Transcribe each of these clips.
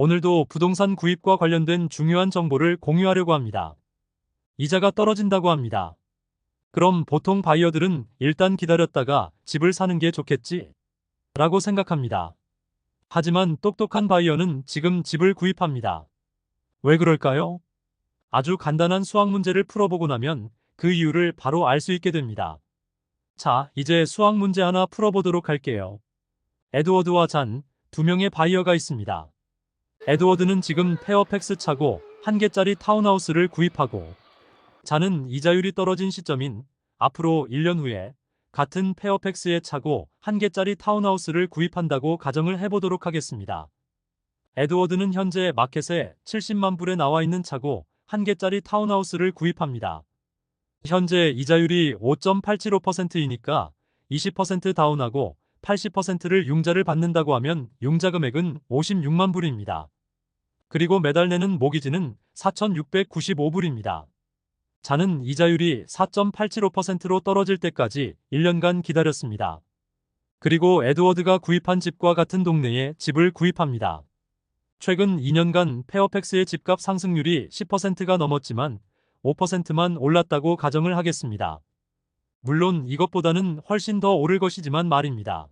오늘도 부동산 구입과 관련된 중요한 정보를 공유하려고 합니다. 이자가 떨어진다고 합니다. 그럼 보통 바이어들은 일단 기다렸다가 집을 사는 게 좋겠지? 라고 생각합니다. 하지만 똑똑한 바이어는 지금 집을 구입합니다. 왜 그럴까요? 아주 간단한 수학 문제를 풀어보고 나면 그 이유를 바로 알 수 있게 됩니다. 자, 이제 수학 문제 하나 풀어보도록 할게요. 에드워드와 잔, 두 명의 바이어가 있습니다. 에드워드는 지금 페어팩스 차고 한 개짜리 타운하우스를 구입하고, 잔은 이자율이 떨어진 시점인 앞으로 1년 후에 같은 페어팩스에 차고 한 개짜리 타운하우스를 구입한다고 가정을 해보도록 하겠습니다. 에드워드는 현재 마켓에 70만 불에 나와 있는 차고 한 개짜리 타운하우스를 구입합니다. 현재 이자율이 5.875%이니까 20% 다운하고 80%를 융자를 받는다고 하면 융자 금액은 56만 불입니다. 그리고 매달 내는 모기지는 4,695불입니다. 잔은 이자율이 4.875%로 떨어질 때까지 1년간 기다렸습니다. 그리고 에드워드가 구입한 집과 같은 동네에 집을 구입합니다. 최근 2년간 페어팩스의 집값 상승률이 10%가 넘었지만 5%만 올랐다고 가정을 하겠습니다. 물론 이것보다는 훨씬 더 오를 것이지만 말입니다.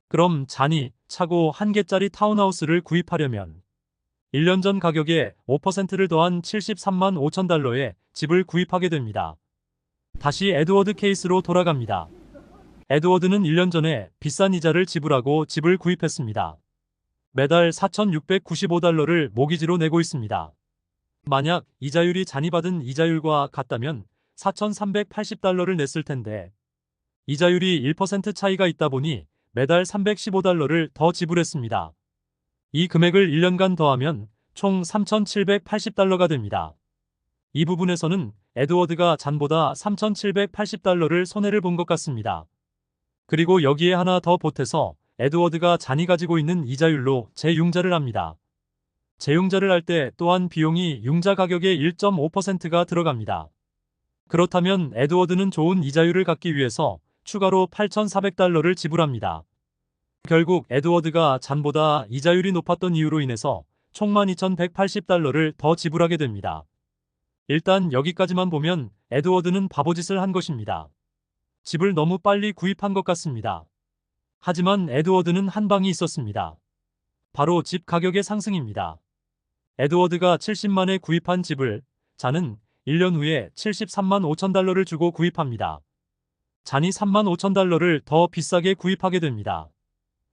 그럼 잔이 차고 한 개짜리 타운하우스를 구입하려면 1년 전 가격에 5%를 더한 73만 5천 달러에 집을 구입하게 됩니다. 다시 에드워드 케이스로 돌아갑니다. 에드워드는 1년 전에 비싼 이자를 지불하고 집을 구입했습니다. 매달 4,695달러를 모기지로 내고 있습니다. 만약 이자율이 잔이 받은 이자율과 같다면 4,380달러를 냈을 텐데, 이자율이 1% 차이가 있다 보니 매달 315달러를 더 지불했습니다. 이 금액을 1년간 더하면 총 3,780달러가 됩니다. 이 부분에서는 에드워드가 잔보다 3,780달러를 손해를 본 것 같습니다. 그리고 여기에 하나 더 보태서 에드워드가 잔이 가지고 있는 이자율로 재융자를 합니다. 재융자를 할 때 또한 비용이 융자 가격의 1.5%가 들어갑니다. 그렇다면 에드워드는 좋은 이자율을 갖기 위해서 추가로 8,400달러를 지불합니다. 결국 에드워드가 잔보다 이자율이 높았던 이유로 인해서 총 12,180달러를 더 지불하게 됩니다. 일단 여기까지만 보면 에드워드는 바보짓을 한 것입니다. 집을 너무 빨리 구입한 것 같습니다. 하지만 에드워드는 한 방이 있었습니다. 바로 집 가격의 상승입니다. 에드워드가 70만에 구입한 집을 잔은 1년 후에 73만 5천 달러를 주고 구입합니다. 잔이 3만 5천 달러를 더 비싸게 구입하게 됩니다.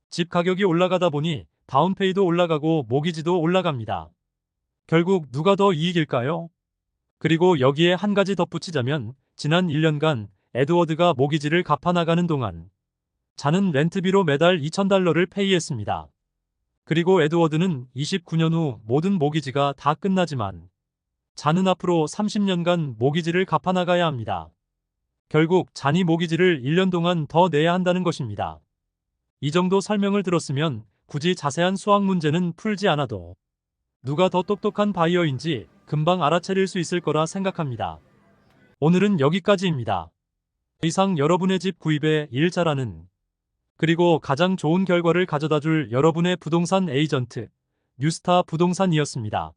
집 가격이 올라가다 보니 다운페이도 올라가고 모기지도 올라갑니다. 결국 누가 더 이익일까요? 그리고 여기에 한 가지 덧붙이자면 지난 1년간 에드워드가 모기지를 갚아나가는 동안 잔은 렌트비로 매달 2,000달러를 페이했습니다. 그리고 에드워드는 29년 후 모든 모기지가 다 끝나지만 잔은 앞으로 30년간 모기지를 갚아나가야 합니다. 결국 잔이 모기지를 1년 동안 더 내야 한다는 것입니다. 이 정도 설명을 들었으면 굳이 자세한 수학 문제는 풀지 않아도 누가 더 똑똑한 바이어인지 금방 알아차릴 수 있을 거라 생각합니다. 오늘은 여기까지입니다. 이상 여러분의 집 구입에 일 잘하는, 그리고 가장 좋은 결과를 가져다줄 여러분의 부동산 에이전트 뉴스타 부동산이었습니다.